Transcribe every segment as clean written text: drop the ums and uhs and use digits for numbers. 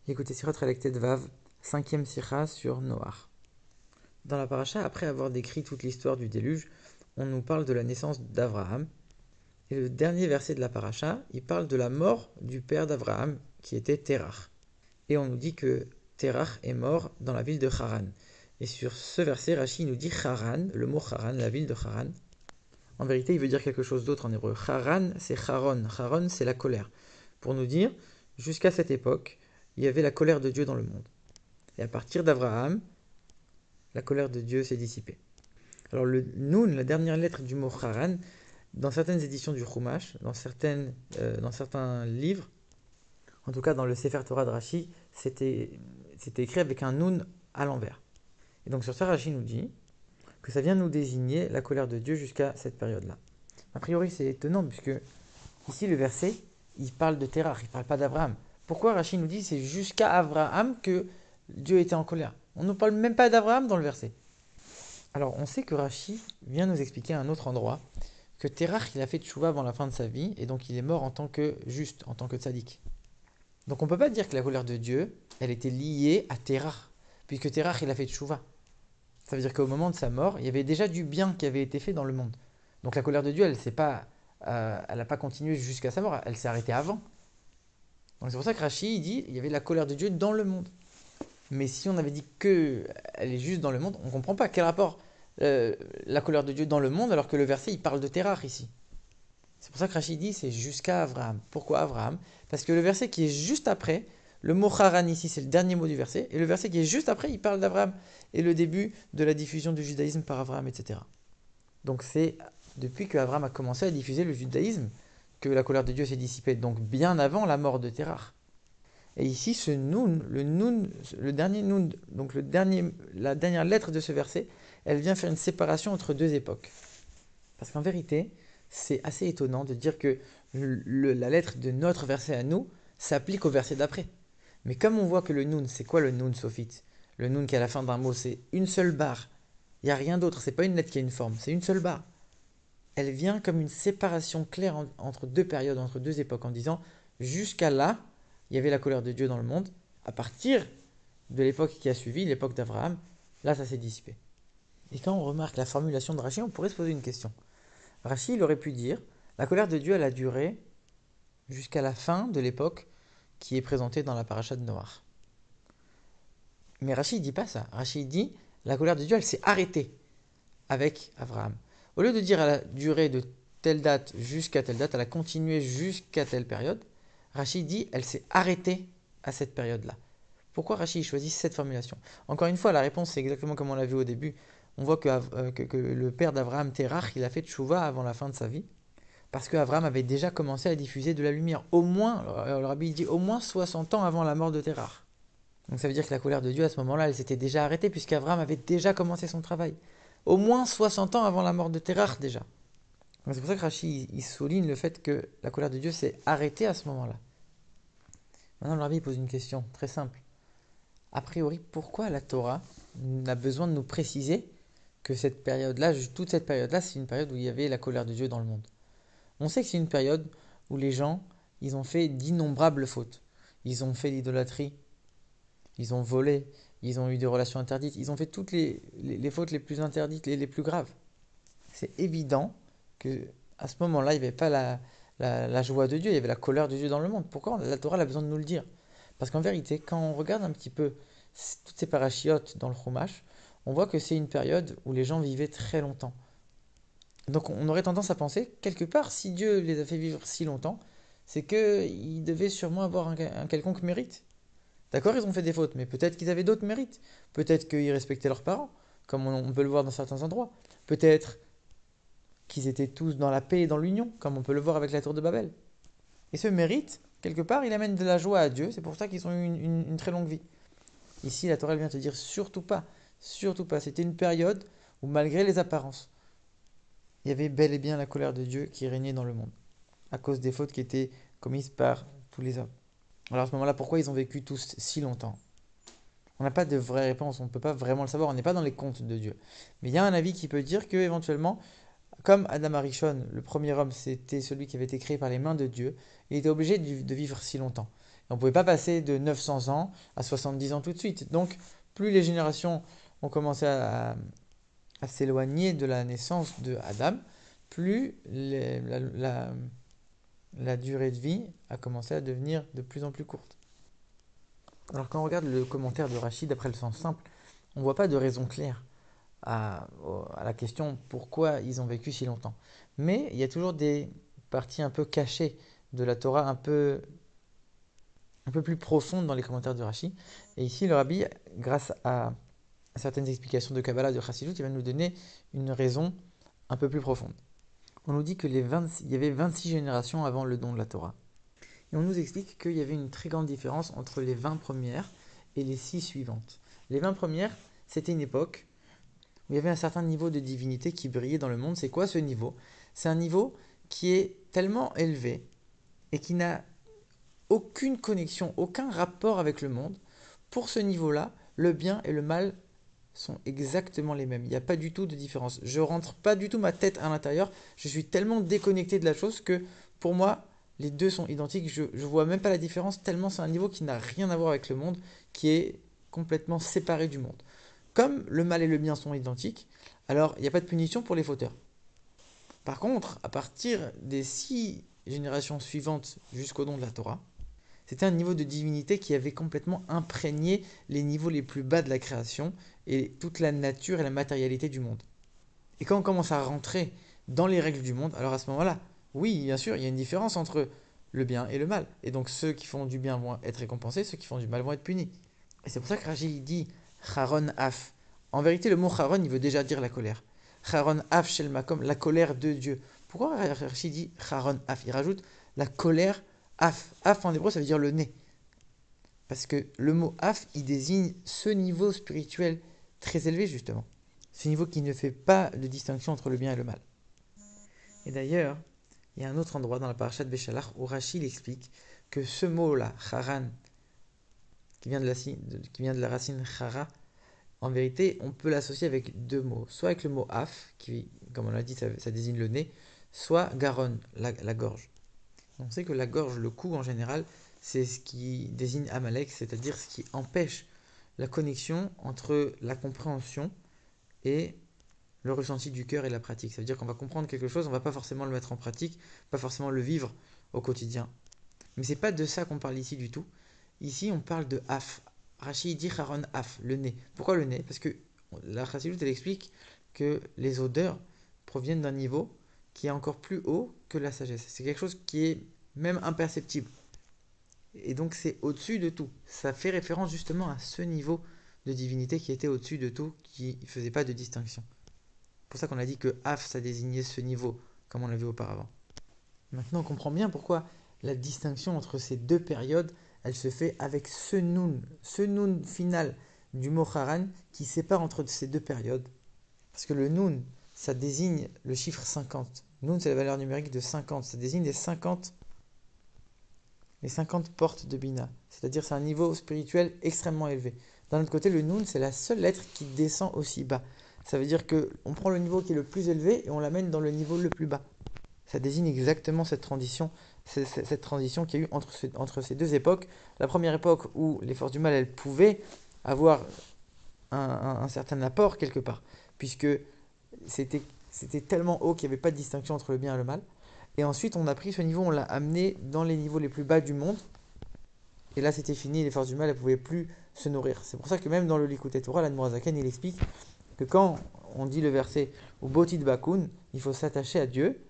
Écoutez Sirot Chelek Vav, cinquième sira sur Noach. Dans la paracha, après avoir décrit toute l'histoire du déluge, on nous parle de la naissance d'Abraham. Et le dernier verset de la paracha, il parle de la mort du père d'Abraham, qui était Terach. Et on nous dit que Terach est mort dans la ville de Haran. Et sur ce verset, Rashi nous dit Haran, le mot Haran, la ville de Haran. En vérité, il veut dire quelque chose d'autre en hébreu. Haran, c'est Haron. Haron, c'est la colère. Pour nous dire, jusqu'à cette époque, il y avait la colère de Dieu dans le monde. Et à partir d'Abraham, la colère de Dieu s'est dissipée. Alors le Nun, la dernière lettre du mot Haran, dans certaines éditions du Chumash, dans certains livres, en tout cas dans le Sefer Torah de Rashi, c'était écrit avec un Nun à l'envers. Et donc sur ça, Rashi nous dit que ça vient nous désigner la colère de Dieu jusqu'à cette période-là. A priori, c'est étonnant, puisque ici, le verset, il parle de Terach, il ne parle pas d'Abraham. Pourquoi Rashi nous dit que c'est jusqu'à Abraham que Dieu était en colère? On ne parle même pas d'Abraham dans le verset. Alors, on sait que Rashi vient nous expliquer à un autre endroit que Terach, il a fait tchouva avant la fin de sa vie, et donc il est mort en tant que juste, en tant que tzaddik. Donc on ne peut pas dire que la colère de Dieu, elle était liée à Terach, puisque Terach, il a fait tchouva. Ça veut dire qu'au moment de sa mort, il y avait déjà du bien qui avait été fait dans le monde. Donc la colère de Dieu, elle n'a pas continué jusqu'à sa mort, elle s'est arrêtée avant. Donc c'est pour ça que Rashi dit il y avait la colère de Dieu dans le monde. Mais si on avait dit que elle est juste dans le monde, on ne comprend pas quel rapport la colère de Dieu dans le monde alors que le verset il parle de Terach ici. C'est pour ça que Rashi dit c'est jusqu'à Abraham. Pourquoi Abraham? Parce que le verset qui est juste après, le mot Haran ici c'est le dernier mot du verset, et le verset qui est juste après il parle d'Abraham et le début de la diffusion du judaïsme par Abraham, etc. Donc c'est depuis que Abraham a commencé à diffuser le judaïsme que la colère de Dieu s'est dissipée, donc bien avant la mort de Terach. Et ici, ce Nun, le dernier Nun, donc la dernière lettre de ce verset, elle vient faire une séparation entre deux époques. Parce qu'en vérité, c'est assez étonnant de dire que la lettre de notre verset à nous s'applique au verset d'après. Mais comme on voit que le Nun, c'est quoi le Nun sophite? Le Nun qui est à la fin d'un mot, c'est une seule barre. Il n'y a rien d'autre, c'est pas une lettre qui a une forme, c'est une seule barre. Elle vient comme une séparation claire entre deux périodes, entre deux époques, en disant jusqu'à là, il y avait la colère de Dieu dans le monde. À partir de l'époque qui a suivi, l'époque d'Abraham, là, ça s'est dissipé. Et quand on remarque la formulation de Rashi, on pourrait se poser une question. Rashi, il aurait pu dire la colère de Dieu, elle a duré jusqu'à la fin de l'époque qui est présentée dans la paracha de Noach. Mais Rashi, il dit pas ça. Rashi dit la colère de Dieu, elle s'est arrêtée avec Abraham. Au lieu de dire elle a duré de telle date jusqu'à telle date, elle a continué jusqu'à telle période, Rachid dit elle s'est arrêtée à cette période-là. Pourquoi Rachid choisit cette formulation? Encore une fois, la réponse c'est exactement comme on l'a vu au début. On voit que le père d'Abraham, Terach, il a fait tchouva avant la fin de sa vie, parce qu'Abraham avait déjà commencé à diffuser de la lumière, au moins, le rabbi dit au moins 60 ans avant la mort de Terach. Donc ça veut dire que la colère de Dieu à ce moment-là, elle s'était déjà arrêtée, puisqu'Abraham avait déjà commencé son travail. Au moins 60 ans avant la mort de Terach déjà. C'est pour ça que Rashi il souligne le fait que la colère de Dieu s'est arrêtée à ce moment-là. Maintenant, le rabbi pose une question très simple. A priori, pourquoi la Torah a besoin de nous préciser que cette période-là, toute cette période-là, c'est une période où il y avait la colère de Dieu dans le monde? On sait que c'est une période où les gens, ils ont fait d'innombrables fautes. Ils ont fait l'idolâtrie, ils ont volé, ils ont eu des relations interdites, ils ont fait toutes les fautes les plus interdites, les plus graves. C'est évident que à ce moment-là, il n'y avait pas la joie de Dieu, il y avait la colère de Dieu dans le monde. Pourquoi la Torah a besoin de nous le dire? Parce qu'en vérité, quand on regarde un petit peu toutes ces parachiotes dans le Chumash, on voit que c'est une période où les gens vivaient très longtemps. Donc on aurait tendance à penser, quelque part, si Dieu les a fait vivre si longtemps, c'est qu'ils devaient sûrement avoir un quelconque mérite. D'accord, ils ont fait des fautes, mais peut-être qu'ils avaient d'autres mérites. Peut-être qu'ils respectaient leurs parents, comme on peut le voir dans certains endroits. Peut-être qu'ils étaient tous dans la paix et dans l'union, comme on peut le voir avec la tour de Babel. Et ce mérite, quelque part, il amène de la joie à Dieu, c'est pour ça qu'ils ont eu une très longue vie. Ici, la Torah vient te dire surtout pas, surtout pas. C'était une période où, malgré les apparences, il y avait bel et bien la colère de Dieu qui régnait dans le monde, à cause des fautes qui étaient commises par tous les hommes. Alors à ce moment-là, pourquoi ils ont vécu tous si longtemps? On n'a pas de vraie réponse, on ne peut pas vraiment le savoir, on n'est pas dans les contes de Dieu. Mais il y a un avis qui peut dire que éventuellement, comme Adam Arishon, le premier homme, c'était celui qui avait été créé par les mains de Dieu, il était obligé de vivre si longtemps. Et On ne pouvait pas passer de 900 ans à 70 ans tout de suite. Donc, plus les générations ont commencé à s'éloigner de la naissance de Adam, plus la durée de vie a commencé à devenir de plus en plus courte. Alors quand on regarde le commentaire de Rachid d'après le sens simple, on ne voit pas de raison claire à la question pourquoi ils ont vécu si longtemps. Mais il y a toujours des parties un peu cachées de la Torah, un peu plus profondes dans les commentaires de Rachid. Et ici, le rabbi, grâce à certaines explications de Kabbalah, de Chassidut, il va nous donner une raison un peu plus profonde. On nous dit que il y avait 26 générations avant le don de la Torah. Et on nous explique qu'il y avait une très grande différence entre les 20 premières et les 6 suivantes. Les 20 premières, c'était une époque où il y avait un certain niveau de divinité qui brillait dans le monde. C'est quoi ce niveau? C'est un niveau qui est tellement élevé et qui n'a aucune connexion, aucun rapport avec le monde. Pour ce niveau-là, le bien et le mal sont exactement les mêmes. Il n'y a pas du tout de différence. Je rentre pas du tout ma tête à l'intérieur. Je suis tellement déconnecté de la chose que pour moi, les deux sont identiques. Je ne vois même pas la différence tellement c'est un niveau qui n'a rien à voir avec le monde, qui est complètement séparé du monde. Comme le mal et le bien sont identiques, alors il n'y a pas de punition pour les fauteurs. Par contre, à partir des 6 générations suivantes jusqu'au don de la Torah, c'était un niveau de divinité qui avait complètement imprégné les niveaux les plus bas de la création et toute la nature et la matérialité du monde. Et quand on commence à rentrer dans les règles du monde, alors à ce moment-là, oui, bien sûr, il y a une différence entre le bien et le mal. Et donc ceux qui font du bien vont être récompensés, ceux qui font du mal vont être punis. Et c'est pour ça que Rashi dit Charon Af. En vérité, le mot Charon, il veut déjà dire la colère. Charon Af Shel Makom, la colère de Dieu. Pourquoi Rashi dit Charon Af? Il rajoute la colère Af. Af en hébreu, ça veut dire le nez. Parce que le mot Af, il désigne ce niveau spirituel très élevé, justement. Ce niveau qui ne fait pas de distinction entre le bien et le mal. Et d'ailleurs, il y a un autre endroit dans la parasha de Béchalach où Rachid explique que ce mot-là, Haran, qui vient de la racine Chara, en vérité, on peut l'associer avec deux mots. Soit avec le mot Af, qui, comme on l'a dit, ça désigne le nez, soit Garon, la gorge. On sait que la gorge, le cou en général, c'est ce qui désigne Amalek, c'est-à-dire ce qui empêche la connexion entre la compréhension et le ressenti du cœur et la pratique. Ça veut dire qu'on va comprendre quelque chose, on ne va pas forcément le mettre en pratique, pas forcément le vivre au quotidien. Mais c'est pas de ça qu'on parle ici du tout. Ici, on parle de Af. Rachid dit Haron Af, le nez. Pourquoi le nez? Parce que la Chassidut, elle explique que les odeurs proviennent d'un niveau qui est encore plus haut que la sagesse. C'est quelque chose qui est même imperceptible. Et donc c'est au-dessus de tout. Ça fait référence justement à ce niveau de divinité qui était au-dessus de tout, qui ne faisait pas de distinction. C'est pour ça qu'on a dit que Af, ça désignait ce niveau, comme on l'a vu auparavant. Maintenant, on comprend bien pourquoi la distinction entre ces deux périodes, elle se fait avec ce noun final du mot Haran qui sépare entre ces deux périodes. Parce que le noun, ça désigne le chiffre 50. Noun, c'est la valeur numérique de 50. Ça désigne les 50 portes de Bina. C'est-à-dire c'est un niveau spirituel extrêmement élevé. D'un autre côté, le Noun, c'est la seule lettre qui descend aussi bas. Ça veut dire qu'on prend le niveau qui est le plus élevé et on l'amène dans le niveau le plus bas. Ça désigne exactement cette transition qu'il y a eu entre ces deux époques. La première époque où les forces du mal, elles pouvaient avoir un certain apport quelque part, puisque c'était tellement haut qu'il n'y avait pas de distinction entre le bien et le mal. Et ensuite, on a pris ce niveau, on l'a amené dans les niveaux les plus bas du monde. Et là, c'était fini, les forces du mal, elles ne pouvaient plus se nourrir. C'est pour ça que même dans le Likutei Torah, l'Admorazaken, il explique que quand on dit le verset « Ubo Tidbakun », il faut s'attacher à Dieu.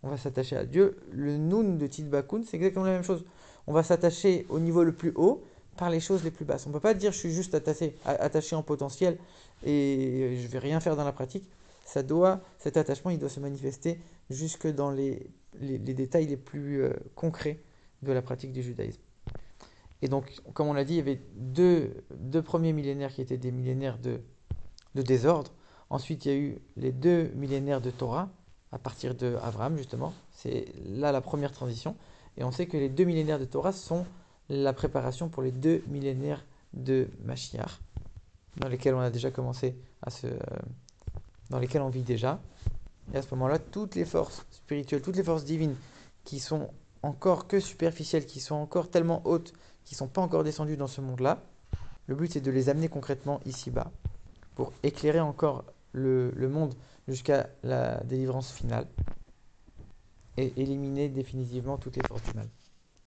On va s'attacher à Dieu. Le Nun de Tidbakun, c'est exactement la même chose. On va s'attacher au niveau le plus haut par les choses les plus basses. On ne peut pas dire « je suis juste attaché en potentiel et je ne vais rien faire dans la pratique ». Cet attachement, il doit se manifester jusque dans les détails les plus concrets de la pratique du judaïsme. Et donc, comme on l'a dit, il y avait deux premiers millénaires qui étaient des millénaires de désordre. Ensuite, il y a eu les 2 millénaires de Torah, à partir de Abraham, justement. C'est là la première transition. Et on sait que les 2 millénaires de Torah sont la préparation pour les 2 millénaires de Mashiach, dans lesquels on a déjà commencé dans lesquels on vit déjà. Et à ce moment-là, toutes les forces spirituelles, toutes les forces divines qui sont encore que superficielles, qui sont encore tellement hautes qui ne sont pas encore descendus dans ce monde-là. Le but, c'est de les amener concrètement ici-bas pour éclairer encore le monde jusqu'à la délivrance finale et éliminer définitivement toutes les forces du mal.